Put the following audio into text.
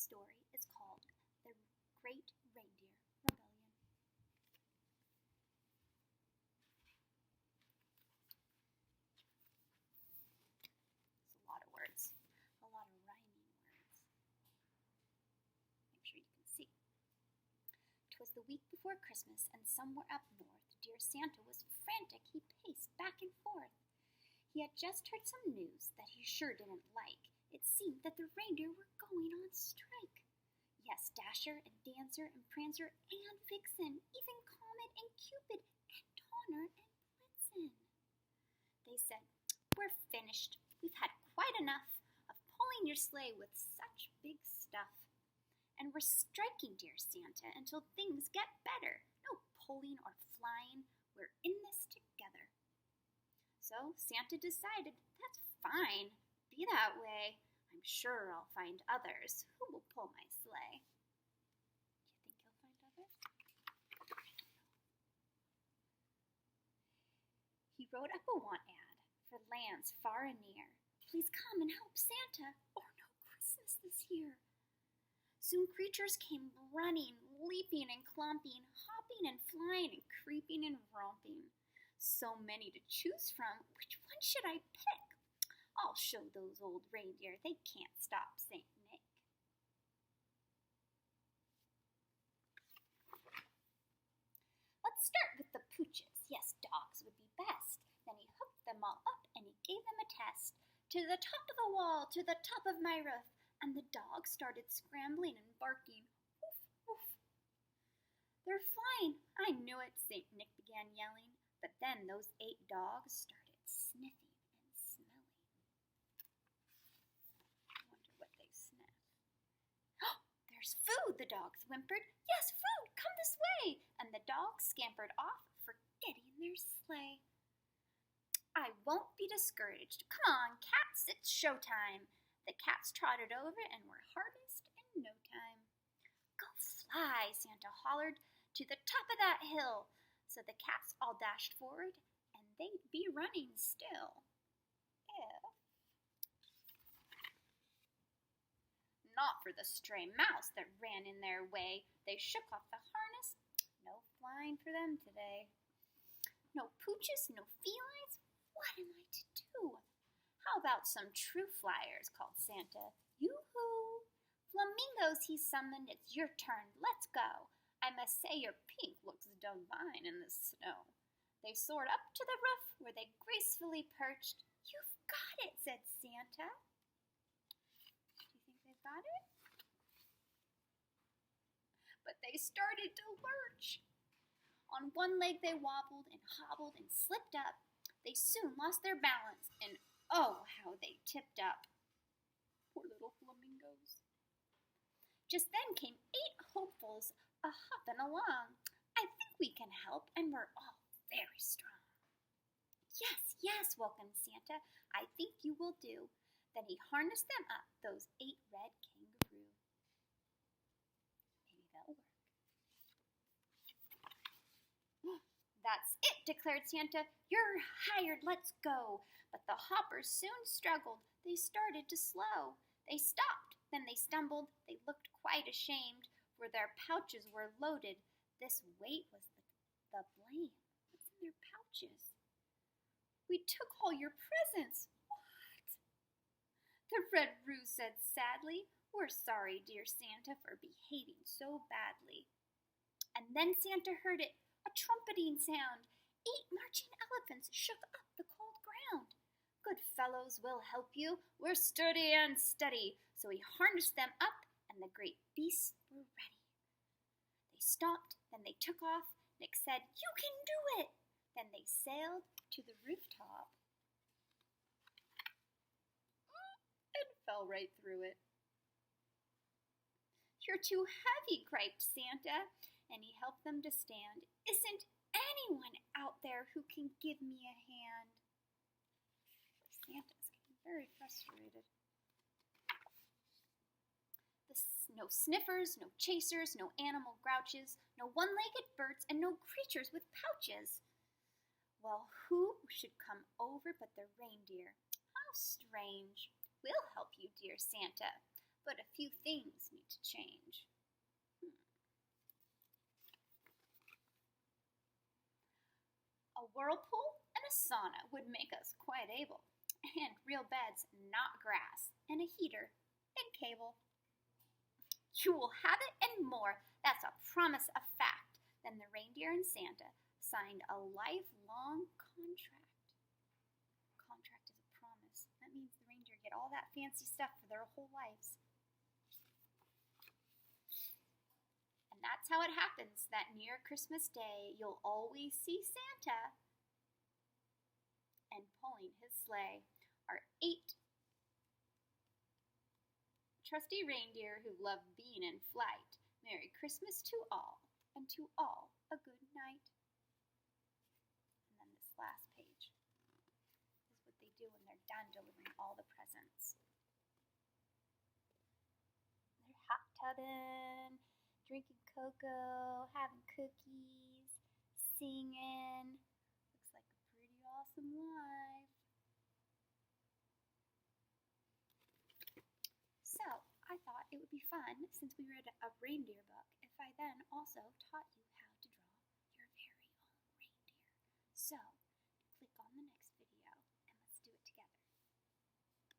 story is called The Great Reindeer Rebellion. It's a lot of words, a lot of rhyming words. Make sure you can see. 'Twas the week before Christmas, and somewhere up north, dear Santa was frantic. He paced back and forth. He had just heard some news that he sure didn't like. It seemed that the reindeer were going on strike. Yes, Dasher and Dancer and Prancer and Vixen, even Comet and Cupid and Donner and Blitzen. They said, "We're finished. We've had quite enough of pulling your sleigh with such big stuff. And we're striking, dear Santa, until things get better. No pulling or flying. We're in this together." So Santa decided, that's fine. Be that way. I'm sure I'll find others who will pull my sleigh. Do you think he'll find others? I don't know. He wrote up a want ad for lands far and near. Please come and help Santa, or no Christmas this year. Soon creatures came running, leaping and clomping, hopping and flying and creeping and romping. So many to choose from, which one should I pick? I'll show those old reindeer they can't stop St. Nick. Let's start with the pooches. Yes, dogs would be best. Then he hooked them all up and he gave them a test. To the top of the wall, to the top of my roof. And the dogs started scrambling and barking. Woof, woof. They're flying. I knew it, St. Nick began yelling. But then those 8 dogs started sniffing and smelling. I wonder what they sniff. Oh, there's food, the dogs whimpered. Yes, food, come this way. And the dogs scampered off, forgetting their sleigh. I won't be discouraged. Come on, cats, it's showtime. The cats trotted over and were harnessed in no time. Go fly, Santa hollered, to the top of that hill. So the cats all dashed forward, and they'd be running still. If not for the stray mouse that ran in their way. They shook off the harness. No flying for them today. No pooches, no felines. What am I to do? How about some true flyers, called Santa. Yoo-hoo! Flamingos, he summoned. It's your turn. Let's go. I must say your pink looks divine in the snow. They soared up to the roof where they gracefully perched. You've got it, said Santa. Do you think they've got it? But they started to lurch. On one leg they wobbled and hobbled and slipped up. They soon lost their balance, and oh, how they tipped up. Poor little flamingos. Just then came 8 hopefuls a-hopping along. I think we can help, and we're all very strong. Yes, yes, welcomed Santa. I think you will do. Then he harnessed them up, those 8 red kangaroo. Maybe that'll work. That's it, declared Santa. You're hired, let's go. But the hoppers soon struggled. They started to slow. They stopped, then they stumbled. They looked quite ashamed, for their pouches were loaded. This weight was the blame. What's in their pouches? We took all your presents. What? The Red Roo said sadly. We're sorry, dear Santa, for behaving so badly. And then Santa heard it, a trumpeting sound. 8 marching elephants shook up the cold ground. Good fellows, we'll help you. We're sturdy and steady. So he harnessed them up, and the great beasts were ready. They stopped, then they took off. Nick said, you can do it. Then they sailed to the rooftop and fell right through it. You're too heavy, griped Santa, and he helped them to stand. Isn't anyone out there who can give me a hand? Santa's getting very frustrated. No sniffers, no chasers, no animal grouches, no one-legged birds, and no creatures with pouches. Well, who should come over but the reindeer? How strange. We'll help you, dear Santa. but a few things need to change. A whirlpool and a sauna would make us quite able, and real beds, not grass, and a heater and cable. You will have it and more. That's a promise of fact. Then the reindeer and Santa signed a lifelong contract. Contract is a promise. That means the reindeer get all that fancy stuff for their whole lives. And that's how it happens that near Christmas Day, you'll always see Santa and pulling his sleigh are 8 trusty reindeer who love being in flight. Merry Christmas to all, and to all a good night. And then this last page is what they do when they're done delivering all the presents. They're hot tubbing, drinking cocoa, having cookies, singing. Looks like a pretty awesome life. So, I thought it would be fun, since we read a reindeer book, if I then also taught you how to draw your very own reindeer. So,